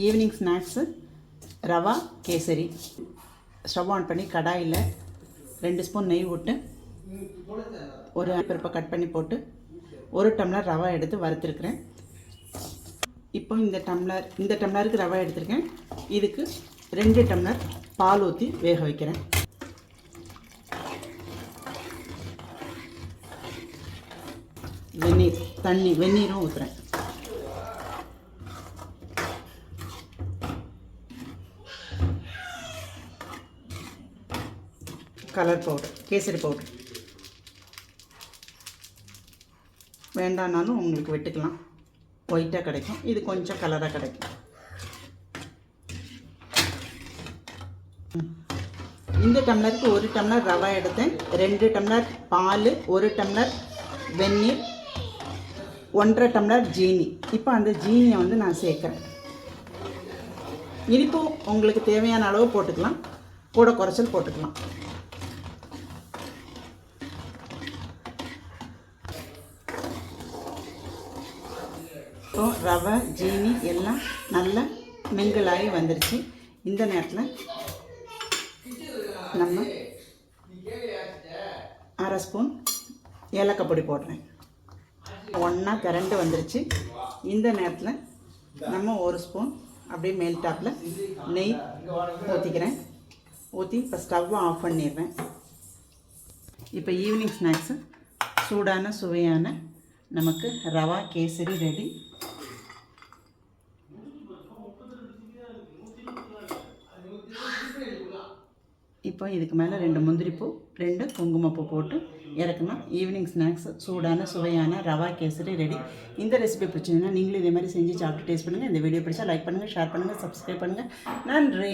Evening snacks rava kesari. Stove on பண்ணி கடாயில் 2 spoon நெய் விட்டு ஒரு பருப்பை கட் பண்ணி போட்டு 1 டம்ளர் ரவா எடுத்து வறுத்துருக்குறேன். இப்போ இந்த டம்ளருக்கு ரவா எடுத்துருக்கேன். இதுக்கு 2 டம்ளர் பால் ஊற்றி வேக வைக்கிறேன். வெந்நீரும் ஊற்றுறேன். கலர் பவுடர், கேசரி பவுடர் வேண்டானாலும் உங்களுக்கு விட்டுக்கலாம், ஒயிட்டாக கிடைக்கும். இது கொஞ்சம் கலராக கிடைக்கும். இந்த டம்ளருக்கு 1 டம்ளர் ரவா எடுத்தேன், 2 டம்ளர் பால், 1 டம்ளர் வெந்நீர், 1.5 டம்ளர் ஜீனி. இப்போ அந்த ஜீனியை நான் சேர்க்குறேன். இனிப்பு உங்களுக்கு தேவையான அளவு போட்டுக்கலாம், கூட குறைச்சல் போட்டுக்கலாம். இப்போ ரவை ஜீனி எல்லாம் நல்லா மிங்கிள் ஆகி வந்துருச்சு. இந்த நேரத்தில் நம்ம 1/2 ஸ்பூன் ஏலக்காய் பொடி போடுறேன். ஒன்றா திரண்டு வந்துருச்சு. இந்த நேரத்தில் நம்ம 1 ஸ்பூன் அப்படியே மேல் டாப்பில் நெய் ஊற்றிக்கிறேன். ஊற்றி இப்போ ஸ்டவ்வை ஆஃப் பண்ணிடுறேன். இப்போ ஈவினிங் ஸ்நாக்ஸு சூடான சுவையான நமக்கு ரவா கேசரி ரெடி. இப்போ இதுக்கு மேலே 2 முந்திரிப்பூ, 2 குங்குமப்பூ போட்டு இறக்குனா ஈவினிங் ஸ்நாக்ஸ் சூடான சுவையான ரவா கேசரி ரெடி. இந்த ரெசிபி பிடிச்சிங்கன்னா நீங்களும் இதே மாதிரி செஞ்சு சாப்பிட்டு டேஸ்ட் பண்ணுங்கள். இந்த வீடியோ பிடிச்சா லைக் பண்ணுங்கள், ஷேர் பண்ணுங்கள், சப்ஸ்கிரைப் பண்ணுங்கள். நன்றி.